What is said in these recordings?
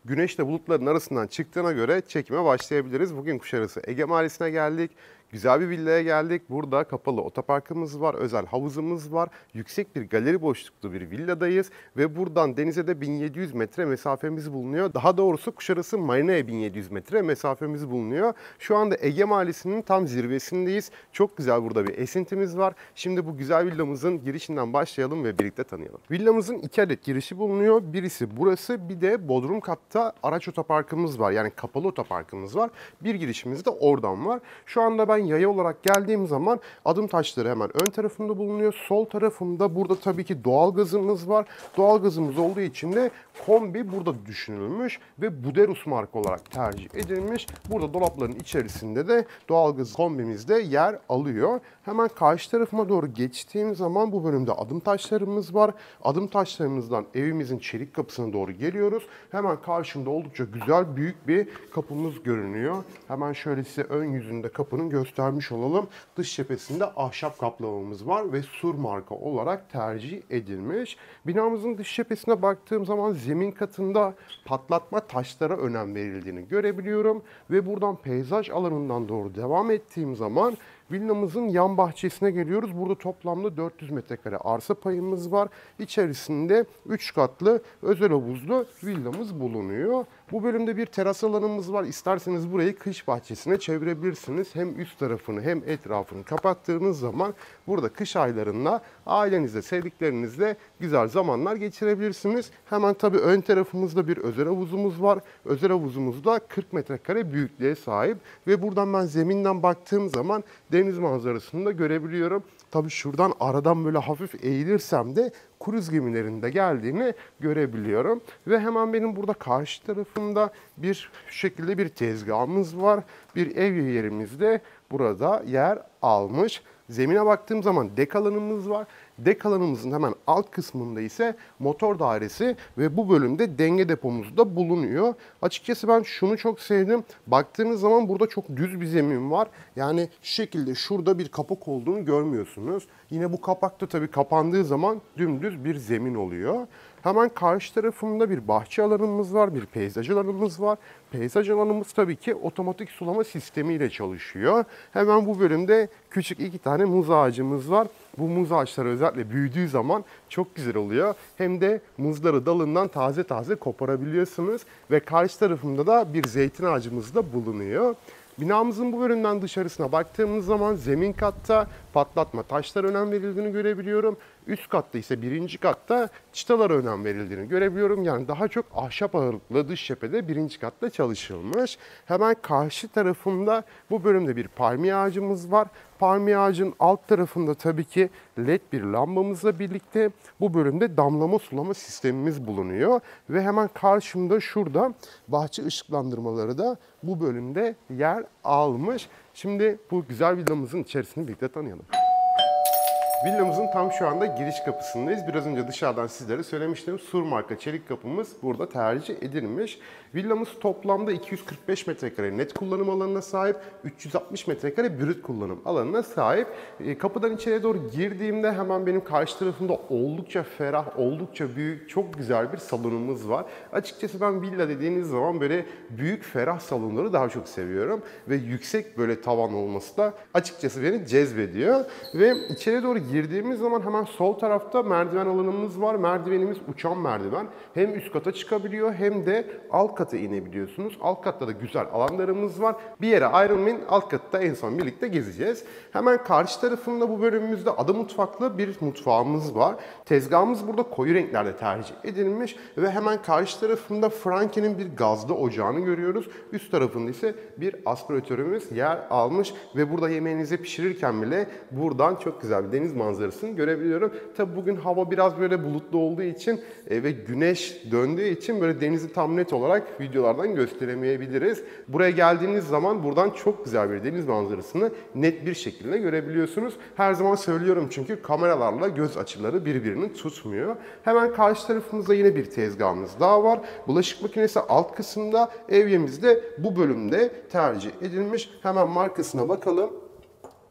Güneş de bulutların arasından çıktığına göre çekime başlayabiliriz. Bugün Kuşadası Ege Mahallesi'ne geldik. Güzel bir villaya geldik. Burada kapalı otoparkımız var, özel havuzumuz var. Yüksek bir galeri boşluklu bir villadayız. Ve buradan denize de 1700 metre mesafemiz bulunuyor. Daha doğrusu Kuşadası Marina'ya 1700 metre mesafemiz bulunuyor. Şu anda Ege Mahallesi'nin tam zirvesindeyiz. Çok güzel burada bir esintimiz var. Şimdi bu güzel villamızın girişinden başlayalım ve birlikte tanıyalım. Villamızın 2 adet girişi bulunuyor. Birisi burası, bir de bodrum katta araç otoparkımız var. Yani kapalı otoparkımız var. Bir girişimiz de oradan var. Şu anda ben yaya olarak geldiğim zaman adım taşları hemen ön tarafımda bulunuyor. Sol tarafımda burada tabii ki doğalgazımız var. Doğalgazımız olduğu için de kombi burada düşünülmüş ve Buderus marka olarak tercih edilmiş. Burada dolapların içerisinde de doğalgaz kombimizde yer alıyor. Hemen karşı tarafıma doğru geçtiğim zaman bu bölümde adım taşlarımız var. Adım taşlarımızdan evimizin çelik kapısına doğru geliyoruz. Hemen karşımda oldukça güzel büyük bir kapımız görünüyor. Hemen şöyle size ön yüzünde kapının göstermiş olalım. Dış cephesinde ahşap kaplamamız var ve Sur marka olarak tercih edilmiş. Binamızın dış cephesine baktığım zaman zemin katında patlatma taşlara önem verildiğini görebiliyorum. Ve buradan peyzaj alanından doğru devam ettiğim zaman villamızın yan bahçesine geliyoruz. Burada toplamda 400 metrekare arsa payımız var. İçerisinde 3 katlı özel havuzlu villamız bulunuyor. Bu bölümde bir teras alanımız var. İsterseniz burayı kış bahçesine çevirebilirsiniz. Hem üst tarafını hem etrafını kapattığınız zaman burada kış aylarında ailenizle, sevdiklerinizle güzel zamanlar geçirebilirsiniz. Hemen tabii ön tarafımızda bir özel havuzumuz var. Özel havuzumuz da 40 metrekare büyüklüğe sahip ve buradan ben zeminden baktığım zaman deniz manzarasını da görebiliyorum. Tabii şuradan aradan böyle hafif eğilirsem de kruz gemilerinde geldiğini görebiliyorum. Ve hemen benim burada karşı tarafımda bir şekilde bir tezgahımız var. Bir ev yerimiz de burada yer almış. Zemine baktığım zaman dek alanımız var. Dek alanımızın hemen alt kısmında ise motor dairesi ve bu bölümde denge depomuz da bulunuyor. Açıkçası ben şunu çok sevdim. Baktığınız zaman burada çok düz bir zemin var. Yani şu şekilde şurada bir kapak olduğunu görmüyorsunuz. Yine bu kapak da tabii kapandığı zaman dümdüz bir zemin oluyor. Hemen karşı tarafımda bir bahçe alanımız var, bir peyzaj alanımız var. Peyzaj alanımız tabii ki otomatik sulama sistemiyle çalışıyor. Hemen bu bölümde küçük 2 tane muz ağacımız var. Bu muz ağaçları özellikle büyüdüğü zaman çok güzel oluyor. Hem de muzları dalından taze taze koparabiliyorsunuz. Ve karşı tarafımda da bir zeytin ağacımız da bulunuyor. Binamızın bu bölümden dışarısına baktığımız zaman zemin katta patlatma taşlara önem verildiğini görebiliyorum. Üst katta ise birinci katta çıtalara önem verildiğini görebiliyorum. Yani daha çok ahşap ağırlıklı dış cephede birinci katta çalışılmış. Hemen karşı tarafında bu bölümde bir palmiye ağacımız var. Palmiye ağacın alt tarafında tabii ki led bir lambamızla birlikte bu bölümde damlama sulama sistemimiz bulunuyor. Ve hemen karşımda şurada bahçe ışıklandırmaları da bu bölümde yer almış. Şimdi bu güzel villamızın içerisini birlikte tanıyalım. Villamızın tam şu anda giriş kapısındayız. Biraz önce dışarıdan sizlere söylemiştim. Sur marka çelik kapımız burada tercih edilmiş. Villamız toplamda 245 metrekare net kullanım alanına sahip, 360 metrekare brüt kullanım alanına sahip. Kapıdan içeriye doğru girdiğimde hemen benim karşı tarafımda oldukça ferah, oldukça büyük, çok güzel bir salonumuz var. Açıkçası ben villa dediğiniz zaman böyle büyük, ferah salonları daha çok seviyorum. Ve yüksek böyle tavan olması da açıkçası beni cezbediyor. Ve içeriye doğru girdiğimiz zaman hemen sol tarafta merdiven alanımız var. Merdivenimiz uçan merdiven. Hem üst kata çıkabiliyor hem de alt kata inebiliyorsunuz. Alt katta da güzel alanlarımız var. Bir yere ayrılmayın. Alt katta en son birlikte gezeceğiz. Hemen karşı tarafında bu bölümümüzde ada mutfaklı bir mutfağımız var. Tezgahımız burada koyu renklerde tercih edilmiş ve hemen karşı tarafında Franke'nin bir gazlı ocağını görüyoruz. Üst tarafında ise bir aspiratörümüz yer almış ve burada yemeğinizi pişirirken bile buradan çok güzel bir deniz manzarasını görebiliyorum. Tabi bugün hava biraz böyle bulutlu olduğu için ve güneş döndüğü için böyle denizi tam net olarak videolardan gösteremeyebiliriz. Buraya geldiğiniz zaman buradan çok güzel bir deniz manzarasını net bir şekilde görebiliyorsunuz. Her zaman söylüyorum çünkü kameralarla göz açıları birbirini tutmuyor. Hemen karşı tarafımızda yine bir tezgahımız daha var. Bulaşık makinesi alt kısımda, evyemizde bu bölümde tercih edilmiş. Hemen markasına bakalım.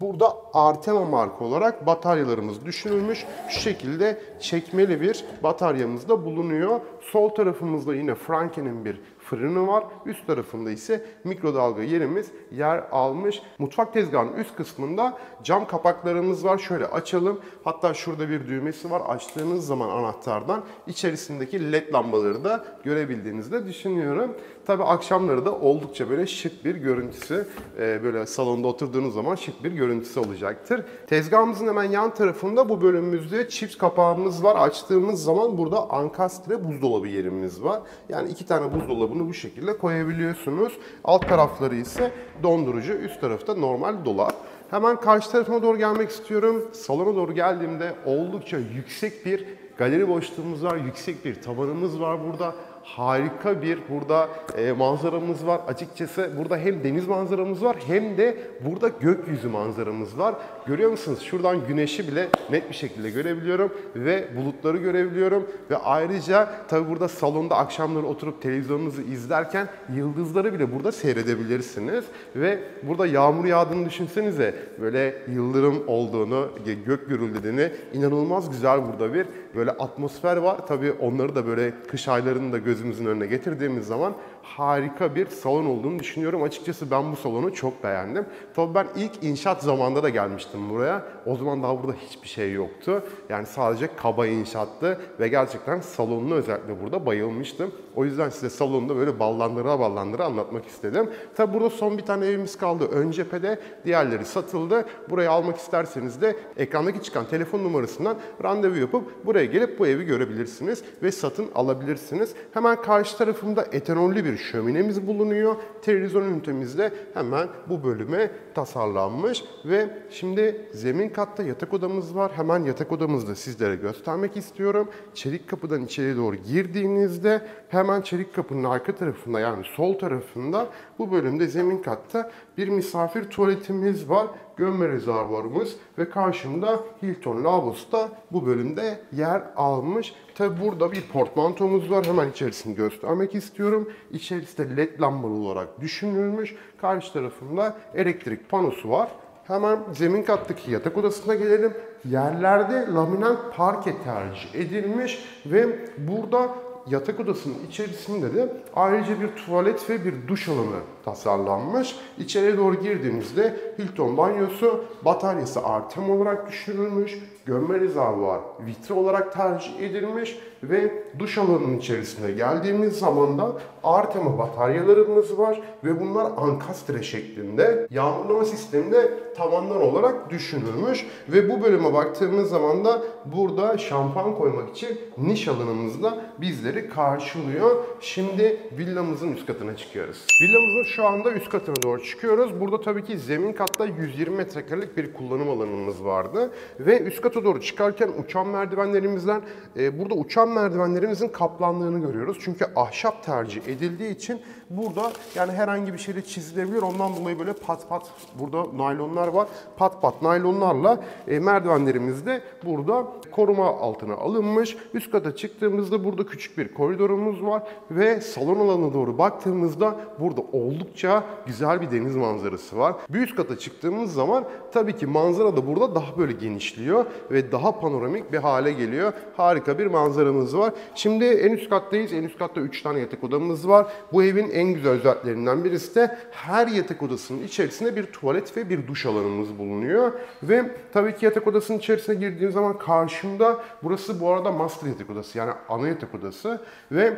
Burada Artema marka olarak bataryalarımız düşünülmüş. Şu şekilde çekmeli bir bataryamız da bulunuyor. Sol tarafımızda yine Franke'nin bir fırını var. Üst tarafında ise mikrodalga yerimiz yer almış. Mutfak tezgahının üst kısmında cam kapaklarımız var. Şöyle açalım. Hatta şurada bir düğmesi var. Açtığınız zaman anahtardan içerisindeki led lambaları da görebildiğinizi de düşünüyorum. Tabii akşamları da oldukça böyle şık bir görüntüsü, böyle salonda oturduğunuz zaman şık bir görüntüsü olacaktır. Tezgahımızın hemen yan tarafında bu bölümümüzde çift kapağımız var. Açtığımız zaman burada ankastre buzdolabı yerimiz var. Yani 2 tane buzdolabını bu şekilde koyabiliyorsunuz. Alt tarafları ise dondurucu, üst tarafta normal dolap. Hemen karşı tarafına doğru gelmek istiyorum. Salona doğru geldiğimde oldukça yüksek bir galeri boşluğumuz var, yüksek bir tavanımız var burada. Harika bir burada manzaramız var. Açıkçası burada hem deniz manzaramız var hem de burada gökyüzü manzaramız var. Görüyor musunuz? Şuradan güneşi bile net bir şekilde görebiliyorum ve bulutları görebiliyorum. Ve ayrıca tabii burada salonda akşamları oturup televizyonunuzu izlerken yıldızları bile burada seyredebilirsiniz. Ve burada yağmur yağdığını düşünsenize, böyle yıldırım olduğunu, gök gürüldediğini, inanılmaz güzel burada bir böyle atmosfer var. Tabii onları da böyle kış aylarında gözümüzün önüne getirdiğimiz zaman harika bir salon olduğunu düşünüyorum. Açıkçası ben bu salonu çok beğendim. Tabii ben ilk inşaat zamanında da gelmiştim buraya. O zaman daha burada hiçbir şey yoktu. Yani sadece kaba inşaattı ve gerçekten salonunu özellikle burada bayılmıştım. O yüzden size salonunda böyle ballandıra ballandıra anlatmak istedim. Tabii burada son bir tane evimiz kaldı ön cephede. Diğerleri satıldı. Burayı almak isterseniz de ekrandaki çıkan telefon numarasından randevu yapıp buraya gelip bu evi görebilirsiniz ve satın alabilirsiniz. Hemen karşı tarafımda etanollü bir şöminemiz bulunuyor. Televizyon ünitemiz de hemen bu bölüme tasarlanmış ve şimdi zemin katta yatak odamız var. Hemen yatak odamızı da sizlere göstermek istiyorum. Çelik kapıdan içeri doğru girdiğinizde hemen çelik kapının arka tarafında, yani sol tarafında bu bölümde zemin katta bir misafir tuvaletimiz var. Gömme rezervuarımız ve karşımda Hilton lavabosu da bu bölümde yer almış. Tabi burada bir portmantomuz var. Hemen içerisini göstermek istiyorum. İçerisi de led lambalı olarak düşünülmüş. Karşı tarafında elektrik panosu var. Hemen zemin kattaki yatak odasına gelelim. Yerlerde laminat parke tercih edilmiş ve burada yatak odasının içerisinde de ayrıca bir tuvalet ve bir duş alanı tasarlanmış. İçeriye doğru girdiğimizde Hilton banyosu, bataryası Artem olarak düşünülmüş, gömme rezervuar vitre olarak tercih edilmiş ve duş alanının içerisine geldiğimiz zaman da Artem'a bataryalarımız var ve bunlar ankastre şeklinde yağmurlama sisteminde tavanlar olarak düşünülmüş ve bu bölüme baktığımız zaman da burada şampuan koymak için niş alanımız da bizleri karşılıyor. Şimdi villamızın üst katına çıkıyoruz. Villamızın şu anda üst katına doğru çıkıyoruz. Burada tabii ki zemin katta 120 metrekarelik bir kullanım alanımız vardı ve üst kata doğru çıkarken uçan merdivenlerimizden burada uçan merdivenlerimizin kaplandığını görüyoruz. Çünkü ahşap tercih edildiği için burada yani herhangi bir şeyle çizilebilir. Ondan dolayı böyle pat pat burada naylonlar var. Pat pat naylonlarla merdivenlerimiz de burada koruma altına alınmış. Üst kata çıktığımızda burada küçük bir koridorumuz var ve salon alanına doğru baktığımızda burada oldukça güzel bir deniz manzarası var. Bir üst kata çıktığımız zaman tabii ki manzara da burada daha böyle genişliyor ve daha panoramik bir hale geliyor. Harika bir manzaramız var. Şimdi en üst kattayız. En üst katta 3 tane yatak odamız var. Bu evin en güzel özelliklerinden birisi de her yatak odasının içerisinde bir tuvalet ve bir duş alanımız bulunuyor. Ve tabii ki yatak odasının içerisine girdiğim zaman karşımda, burası bu arada master yatak odası, yani ana yatak odası ve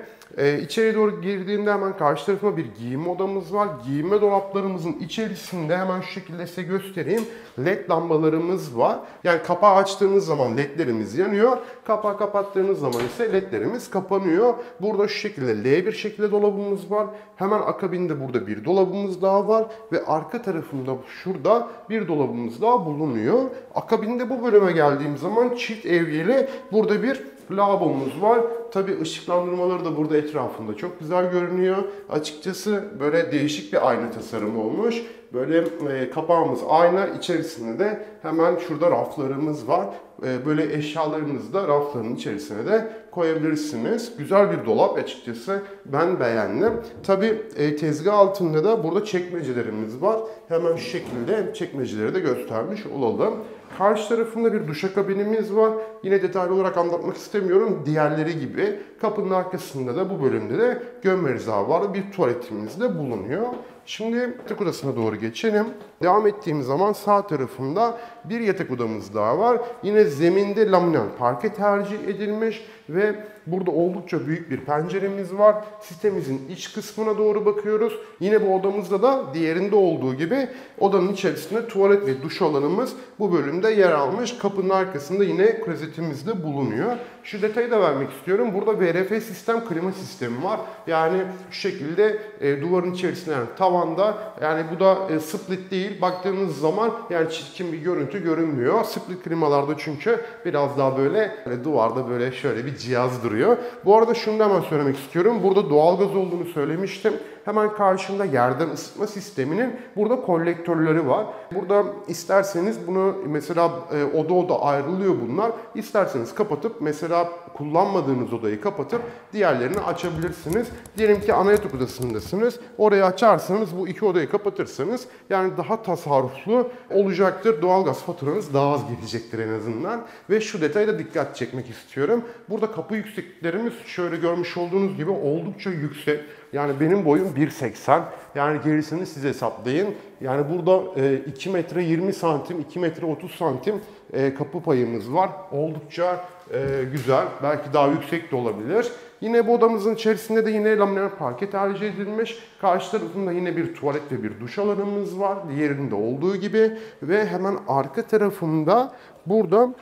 içeri doğru girdiğimde hemen karşı tarafıma bir giyinme odamız var. Giyinme dolaplarımızın içerisinde hemen şu şekilde size göstereyim. LED lambalarımız var. Yani kapağı açtığınız zaman ledlerimiz yanıyor. Kapağı kapattığınız zaman ise ledlerimiz kapanıyor. Burada şu şekilde L1 şekilde dolabımız var. Hemen akabinde burada bir dolabımız daha var ve arka tarafında şurada bir dolabımız daha bulunuyor. Akabinde bu bölüme geldiğim zaman çift evyeli burada bir lavabomuz var. Tabii ışıklandırmaları da burada etrafında çok güzel görünüyor. Açıkçası böyle değişik bir ayna tasarımı olmuş. Böyle kapağımız ayna, içerisinde de hemen şurada raflarımız var. Böyle eşyalarınızı da rafların içerisine de koyabilirsiniz. Güzel bir dolap açıkçası. Ben beğendim. Tabii tezgah altında da burada çekmecelerimiz var. Hemen şu şekilde çekmeceleri de göstermiş olalım. Karşı tarafında bir duşakabinimiz var. Yine detaylı olarak anlatmak istemiyorum. Diğerleri gibi kapının arkasında da bu bölümde de gömme rıza var. Bir tuvaletimiz de bulunuyor. Şimdi yatak odasına doğru geçelim. Devam ettiğimiz zaman sağ tarafında bir yatak odamız daha var. Yine zeminde laminat parke tercih edilmiş ve burada oldukça büyük bir penceremiz var. Sitemizin iç kısmına doğru bakıyoruz. Yine bu odamızda da diğerinde olduğu gibi odanın içerisinde tuvalet ve duş alanımız bu bölümde yer almış. Kapının arkasında yine klozetimiz de bulunuyor. Şu detayı da vermek istiyorum. Burada VRF sistem, klima sistemi var. Yani şu şekilde duvarın içerisinde, yani tavanda, yani bu da split değil. Baktığınız zaman yani çirkin bir görüntü görünmüyor. Split klimalarda çünkü biraz daha böyle duvarda böyle şöyle bir cihaz duruyor. Bu arada şunu da hemen söylemek istiyorum. Burada doğalgaz olduğunu söylemiştim. Hemen karşında yerden ısıtma sisteminin burada kolektörleri var. Burada isterseniz bunu mesela oda oda ayrılıyor bunlar. İsterseniz kapatıp mesela kullanmadığınız odayı kapatıp diğerlerini açabilirsiniz. Diyelim ki ana yatak odasındasınız. Orayı açarsanız bu iki odayı kapatırsanız yani daha tasarruflu olacaktır. Doğalgaz faturanız daha az gelecektir en azından. Ve şu detaya da dikkat çekmek istiyorum. Burada kapı yüksekliklerimiz şöyle görmüş olduğunuz gibi oldukça yüksek. Yani benim boyum 1.80. Yani gerisini siz hesaplayın. Yani burada 2 metre 20 santim, 2 metre 30 santim kapı payımız var. Oldukça güzel. Belki daha yüksek de olabilir. Yine bu odamızın içerisinde de yine laminat parke tercih edilmiş. Karşı tarafında yine bir tuvalet ve bir duş alanımız var. Diğerinde olduğu gibi. Ve hemen arka tarafında burada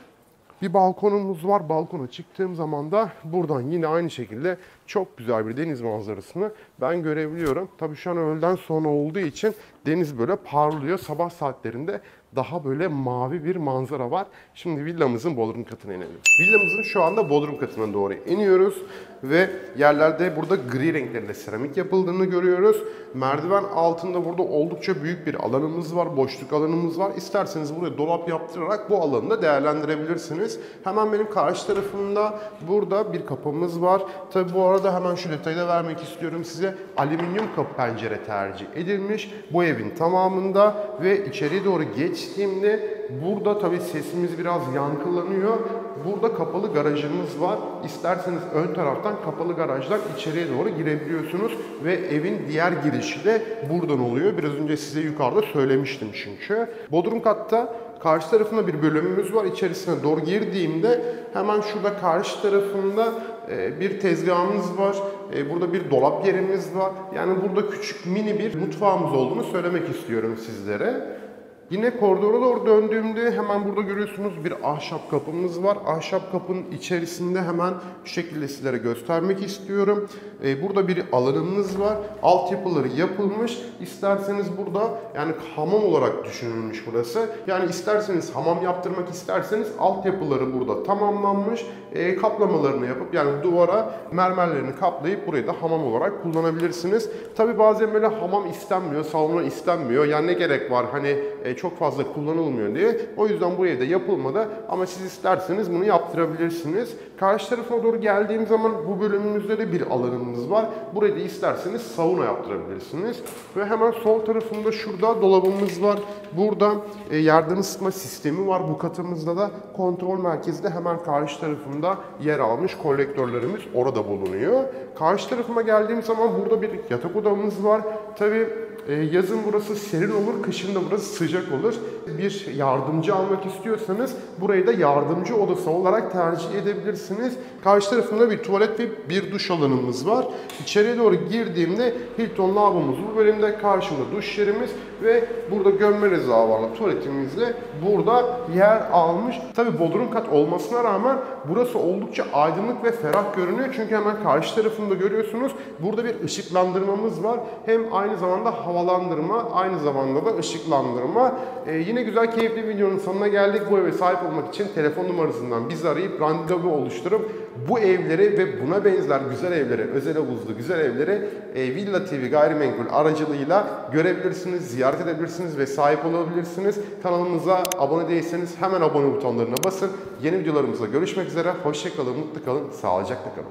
bir balkonumuz var. Balkona çıktığım zaman da buradan yine aynı şekilde çok güzel bir deniz manzarasını ben görebiliyorum. Tabii şu an öğleden sonra olduğu için deniz böyle parlıyor. Sabah saatlerinde daha böyle mavi bir manzara var. Şimdi villamızın bodrum katına inelim. Villamızın şu anda bodrum katına doğru iniyoruz ve yerlerde burada gri renklerinde seramik yapıldığını görüyoruz. Merdiven altında burada oldukça büyük bir alanımız var, boşluk alanımız var. İsterseniz buraya dolap yaptırarak bu alanı da değerlendirebilirsiniz. Hemen benim karşı tarafımda burada bir kapımız var. Tabii bu arada hemen şu detayı da vermek istiyorum size. Alüminyum kapı pencere tercih edilmiş bu evin tamamında ve içeriye doğru geçtiğimde burada tabii sesimiz biraz yankılanıyor. Burada kapalı garajımız var. İsterseniz ön taraftan kapalı garajdan içeriye doğru girebiliyorsunuz ve evin diğer girişi de buradan oluyor. Biraz önce size yukarıda söylemiştim çünkü. Bodrum katta karşı tarafında bir bölümümüz var. İçerisine doğru girdiğimde hemen şurada karşı tarafında bir tezgahımız var. Burada bir dolap yerimiz var. Yani burada küçük mini bir mutfağımız olduğunu söylemek istiyorum sizlere. Yine koridora doğru döndüğümde hemen burada görüyorsunuz bir ahşap kapımız var. Ahşap kapının içerisinde hemen şu şekilde sizlere göstermek istiyorum. Burada bir alanımız var. Altyapıları yapılmış. İsterseniz burada yani hamam olarak düşünülmüş burası. Yani isterseniz hamam yaptırmak isterseniz altyapıları burada tamamlanmış. Kaplamalarını yapıp yani duvara mermerlerini kaplayıp burayı da hamam olarak kullanabilirsiniz. Tabi bazen böyle hamam istenmiyor, sauna istenmiyor. Yani ne gerek var hani çok fazla kullanılmıyor diye. O yüzden bu evde yapılmadı ama siz isterseniz bunu yaptırabilirsiniz. Karşı tarafına doğru geldiğim zaman bu bölümümüzde de bir alanımız var. Burayı da isterseniz sauna yaptırabilirsiniz. Ve hemen sol tarafında şurada dolabımız var. Burada yerden ısıtma sistemi var. Bu katımızda da kontrol merkezi de hemen karşı tarafında yer almış. Kolektörlerimiz orada bulunuyor. Karşı tarafıma geldiğim zaman burada bir yatak odamız var. Tabii yazın burası serin olur, kışın da burası sıcak olur. Bir yardımcı almak istiyorsanız burayı da yardımcı odası olarak tercih edebilirsiniz. Karşı tarafında bir tuvalet ve bir duş alanımız var. İçeriye doğru girdiğimde Hilton lavabomuz bu bölümde, karşımda duş yerimiz ve burada gömme rezervuarlı tuvaletimizle burada yer almış. Tabi bodrum kat olmasına rağmen burası oldukça aydınlık ve ferah görünüyor. Çünkü hemen karşı tarafında görüyorsunuz burada bir ışıklandırmamız var. Hem aynı zamanda havalandırma, aynı zamanda da ışıklandırma. Yine güzel keyifli bir videonun sonuna geldik. Bu eve sahip olmak için telefon numarasından bizi arayıp randevu oluşturup bu evleri ve buna benzer güzel evleri, özel havuzlu güzel evleri Villa TV Gayrimenkul aracılığıyla görebilirsiniz, ziyaret edebilirsiniz ve sahip olabilirsiniz. Kanalımıza abone değilseniz hemen abone butonlarına basın. Yeni videolarımızda görüşmek üzere. Hoşça kalın, mutlu kalın, sağlıcakla kalın.